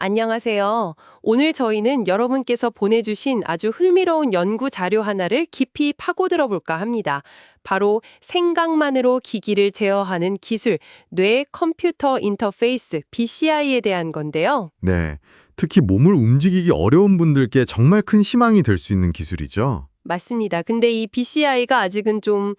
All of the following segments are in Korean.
안녕하세요. 오늘 저희는 여러분께서 보내주신 아주 흥미로운 연구 자료 하나를 깊이 파고들어 볼까 합니다. 바로 생각만으로 기기를 제어하는 기술, 뇌 컴퓨터 인터페이스, BCI에 대한 건데요. 네, 특히 몸을 움직이기 어려운 분들께 정말 큰 희망이 될 수 있는 기술이죠. 맞습니다. 근데 이 BCI가 아직은 좀,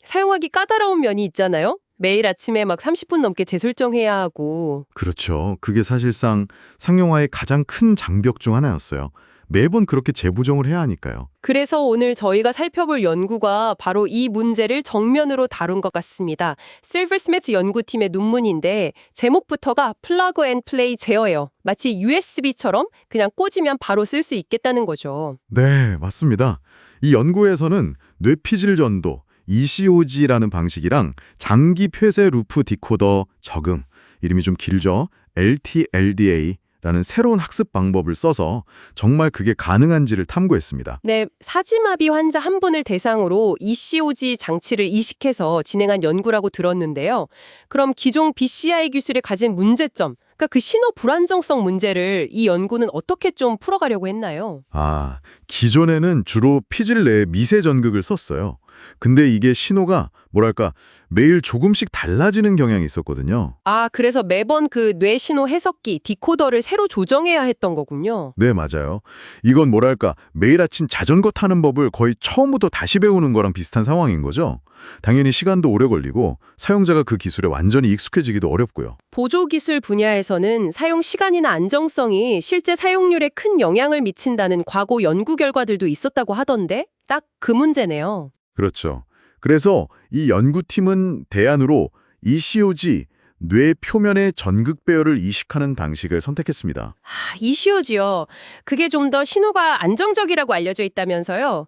사용하기 까다로운 면이 있잖아요. 매일 아침에 막 30분 넘게 재설정해야 하고. 그렇죠. 그게 사실상 상용화의 가장 큰 장벽 중 하나였어요. 매번 그렇게 재부정을 해야 하니까요. 그래서 오늘 저희가 살펴볼 연구가 바로 이 문제를 정면으로 다룬 것 같습니다. 실버스미트 연구팀의 논문인데 제목부터가 플러그 앤 플레이 제어예요. 마치 USB처럼 그냥 꽂으면 바로 쓸 수 있겠다는 거죠. 네, 맞습니다. 이 연구에서는 뇌피질 전도, ECOG라는 방식이랑 장기 폐쇄 루프 디코더 적응, 이름이 좀 길죠? LTLDA라는 새로운 학습 방법을 써서 정말 그게 가능한지를 탐구했습니다. 네, 사지마비 환자 한 분을 대상으로 ECOG 장치를 이식해서 진행한 연구라고 들었는데요. 그럼 기존 BCI 기술이 가진 문제점, 그러니까 그 신호 불안정성 문제를 이 연구는 어떻게 좀 풀어가려고 했나요? 기존에는 주로 피질 내에 미세 전극을 썼어요. 근데 이게 신호가 매일 조금씩 달라지는 경향이 있었거든요. 그래서 매번 그 뇌신호 해석기, 디코더를 새로 조정해야 했던 거군요. 네, 맞아요. 이건 매일 아침 자전거 타는 법을 거의 처음부터 다시 배우는 거랑 비슷한 상황인 거죠. 당연히 시간도 오래 걸리고 사용자가 그 기술에 완전히 익숙해지기도 어렵고요. 보조기술 분야에서는 사용 시간이나 안정성이 실제 사용률에 큰 영향을 미친다는 과거 연구 결과들도 있었다고 하던데 딱 그 문제네요. 그렇죠. 그래서 이 연구팀은 대안으로 ECOG, 뇌 표면의 전극 배열을 이식하는 방식을 선택했습니다. 이슈지요. 그게 좀 더 신호가 안정적이라고 알려져 있다면서요.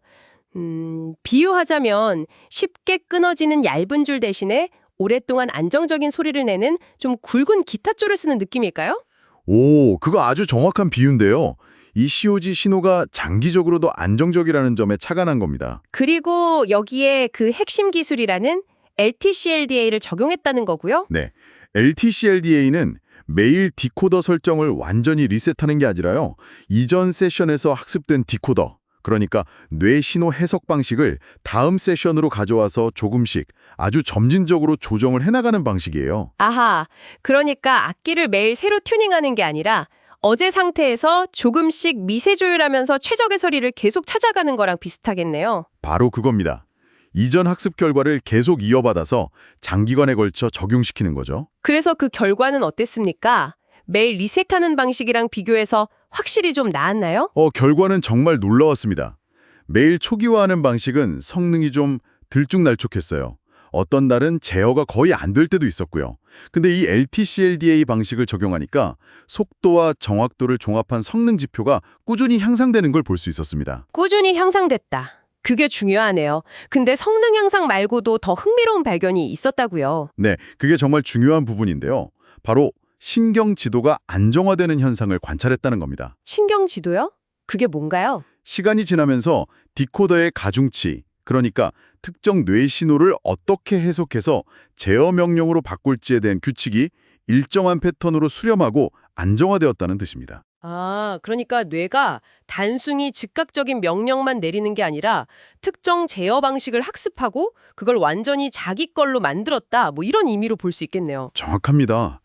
비유하자면 쉽게 끊어지는 얇은 줄 대신에 오랫동안 안정적인 소리를 내는 좀 굵은 기타 줄을 쓰는 느낌일까요? 오, 그거 아주 정확한 비유인데요. ECOG 신호가 장기적으로도 안정적이라는 점에 착안한 겁니다. 그리고 여기에 그 핵심 기술이라는 LTCLDA를 적용했다는 거고요. 네, LTCLDA는 매일 디코더 설정을 완전히 리셋하는 게 아니라요. 이전 세션에서 학습된 디코더, 그러니까 뇌 신호 해석 방식을 다음 세션으로 가져와서 조금씩 아주 점진적으로 조정을 해나가는 방식이에요. 그러니까 악기를 매일 새로 튜닝하는 게 아니라 어제 상태에서 조금씩 미세 조율하면서 최적의 소리를 계속 찾아가는 거랑 비슷하겠네요. 바로 그겁니다. 이전 학습 결과를 계속 이어받아서 장기간에 걸쳐 적용시키는 거죠. 그래서 그 결과는 어땠습니까? 매일 리셋하는 방식이랑 비교해서 확실히 좀 나았나요? 결과는 정말 놀라웠습니다. 매일 초기화하는 방식은 성능이 좀 들쭉날쭉했어요. 어떤 날은 제어가 거의 안 될 때도 있었고요. 근데 이 LTCLDA 방식을 적용하니까 속도와 정확도를 종합한 성능 지표가 꾸준히 향상되는 걸 볼 수 있었습니다. 꾸준히 향상됐다. 그게 중요하네요. 근데 성능 향상 말고도 더 흥미로운 발견이 있었다고요. 네, 그게 정말 중요한 부분인데요. 바로 신경 지도가 안정화되는 현상을 관찰했다는 겁니다. 신경 지도요? 그게 뭔가요? 시간이 지나면서 디코더의 가중치, 그러니까 특정 뇌 신호를 어떻게 해석해서 제어 명령으로 바꿀지에 대한 규칙이 일정한 패턴으로 수렴하고 안정화되었다는 뜻입니다. 그러니까 뇌가 단순히 즉각적인 명령만 내리는 게 아니라 특정 제어 방식을 학습하고 그걸 완전히 자기 걸로 만들었다. 뭐 이런 의미로 볼 수 있겠네요. 정확합니다.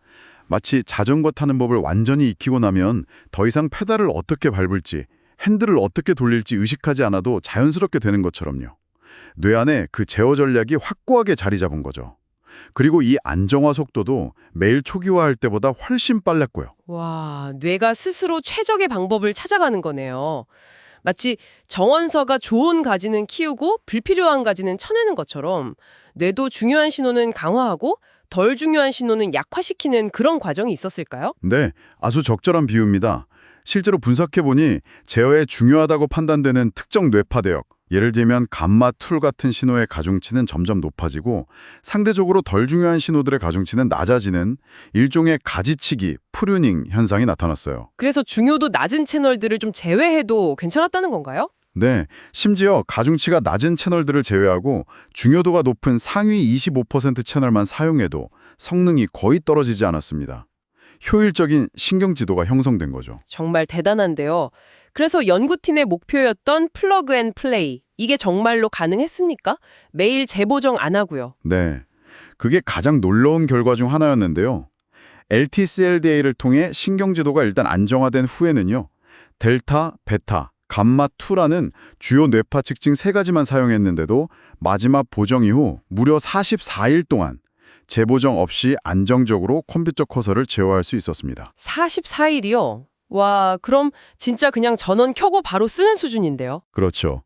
마치 자전거 타는 법을 완전히 익히고 나면 더 이상 페달을 어떻게 밟을지, 핸들을 어떻게 돌릴지 의식하지 않아도 자연스럽게 되는 것처럼요. 뇌 안에 그 제어 전략이 확고하게 자리 잡은 거죠. 그리고 이 안정화 속도도 매일 초기화할 때보다 훨씬 빨랐고요. 와, 뇌가 스스로 최적의 방법을 찾아가는 거네요. 마치 정원서가 좋은 가지는 키우고 불필요한 가지는 쳐내는 것처럼 뇌도 중요한 신호는 강화하고 덜 중요한 신호는 약화시키는 그런 과정이 있었을까요? 네, 아주 적절한 비유입니다. 실제로 분석해보니 제어에 중요하다고 판단되는 특정 뇌파 대역, 예를 들면 감마2 같은 신호의 가중치는 점점 높아지고 상대적으로 덜 중요한 신호들의 가중치는 낮아지는 일종의 가지치기, 프루닝 현상이 나타났어요. 그래서 중요도 낮은 채널들을 좀 제외해도 괜찮았다는 건가요? 네, 심지어 가중치가 낮은 채널들을 제외하고 중요도가 높은 상위 25% 채널만 사용해도 성능이 거의 떨어지지 않았습니다. 효율적인 신경지도가 형성된 거죠. 정말 대단한데요. 그래서 연구팀의 목표였던 플러그 앤 플레이. 이게 정말로 가능했습니까? 매일 재보정 안 하고요. 네. 그게 가장 놀라운 결과 중 하나였는데요. LTCLDA를 통해 신경지도가 일단 안정화된 후에는요. 델타, 베타, 감마2라는 주요 뇌파 측징 3가지만 사용했는데도 마지막 보정 이후 무려 44일 동안 재보정 없이 안정적으로 컴퓨터 커서를 제어할 수 있었습니다. 44일이요? 와, 그럼 진짜 그냥 전원 켜고 바로 쓰는 수준인데요. 그렇죠.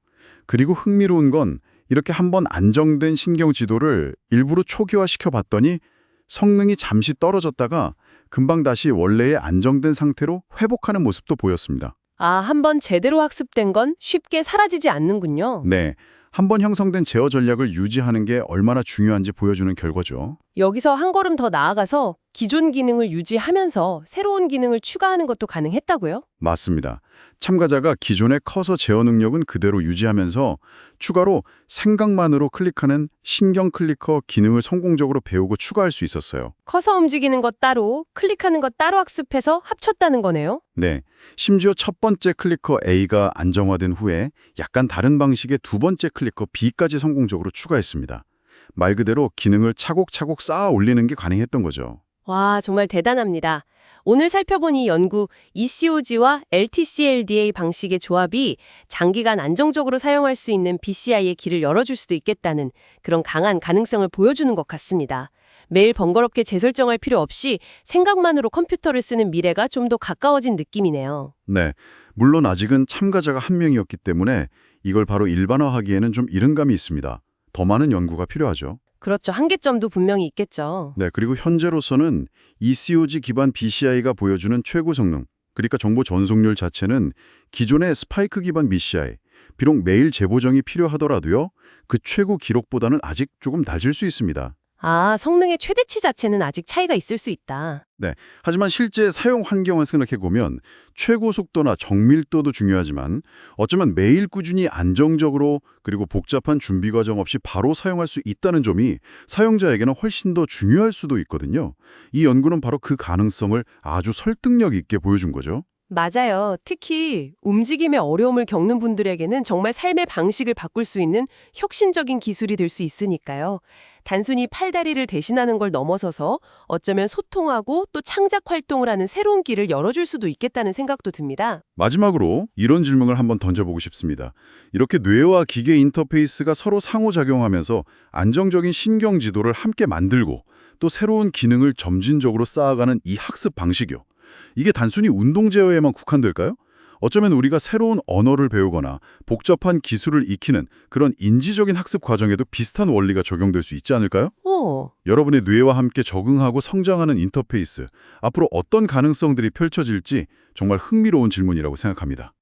그리고 흥미로운 건 이렇게 한번 안정된 신경지도를 일부러 초기화시켜 봤더니 성능이 잠시 떨어졌다가 금방 다시 원래의 안정된 상태로 회복하는 모습도 보였습니다. 아, 한번 제대로 학습된 건 쉽게 사라지지 않는군요. 네, 한번 형성된 제어 전략을 유지하는 게 얼마나 중요한지 보여주는 결과죠. 여기서 한 걸음 더 나아가서 기존 기능을 유지하면서 새로운 기능을 추가하는 것도 가능했다고요? 맞습니다. 참가자가 기존의 커서 제어 능력은 그대로 유지하면서 추가로 생각만으로 클릭하는 신경 클리커 기능을 성공적으로 배우고 추가할 수 있었어요. 커서 움직이는 것 따로, 클릭하는 것 따로 학습해서 합쳤다는 거네요. 네, 심지어 첫 번째 클리커 A가 안정화된 후에 약간 다른 방식의 두 번째 클리커 B까지 성공적으로 추가했습니다. 말 그대로 기능을 차곡차곡 쌓아 올리는 게 가능했던 거죠. 와, 정말 대단합니다. 오늘 살펴본 이 연구 ECOG와 LTCLDA 방식의 조합이 장기간 안정적으로 사용할 수 있는 BCI의 길을 열어줄 수도 있겠다는 그런 강한 가능성을 보여주는 것 같습니다. 매일 번거롭게 재설정할 필요 없이 생각만으로 컴퓨터를 쓰는 미래가 좀 더 가까워진 느낌이네요. 네, 물론 아직은 참가자가 한 명이었기 때문에 이걸 바로 일반화하기에는 좀 이른 감이 있습니다. 더 많은 연구가 필요하죠. 그렇죠. 한계점도 분명히 있겠죠. 네, 그리고 현재로서는 ECOG 기반 BCI가 보여주는 최고 성능, 그러니까 정보 전송률 자체는 기존의 스파이크 기반 BCI, 비록 매일 재보정이 필요하더라도요, 그 최고 기록보다는 아직 조금 낮을 수 있습니다. 아, 성능의 최대치 자체는 아직 차이가 있을 수 있다. 네, 하지만 실제 사용 환경을 생각해보면 최고 속도나 정밀도도 중요하지만 어쩌면 매일 꾸준히 안정적으로 그리고 복잡한 준비 과정 없이 바로 사용할 수 있다는 점이 사용자에게는 훨씬 더 중요할 수도 있거든요. 이 연구는 바로 그 가능성을 아주 설득력 있게 보여준 거죠. 맞아요. 특히 움직임에 어려움을 겪는 분들에게는 정말 삶의 방식을 바꿀 수 있는 혁신적인 기술이 될 수 있으니까요. 단순히 팔다리를 대신하는 걸 넘어서서 어쩌면 소통하고 또 창작 활동을 하는 새로운 길을 열어줄 수도 있겠다는 생각도 듭니다. 마지막으로 이런 질문을 한번 던져보고 싶습니다. 이렇게 뇌와 기계 인터페이스가 서로 상호작용하면서 안정적인 신경 지도를 함께 만들고 또 새로운 기능을 점진적으로 쌓아가는 이 학습 방식이요. 이게 단순히 운동 제어에만 국한될까요? 어쩌면 우리가 새로운 언어를 배우거나 복잡한 기술을 익히는 그런 인지적인 학습 과정에도 비슷한 원리가 적용될 수 있지 않을까요? 여러분의 뇌와 함께 적응하고 성장하는 인터페이스, 앞으로 어떤 가능성들이 펼쳐질지 정말 흥미로운 질문이라고 생각합니다.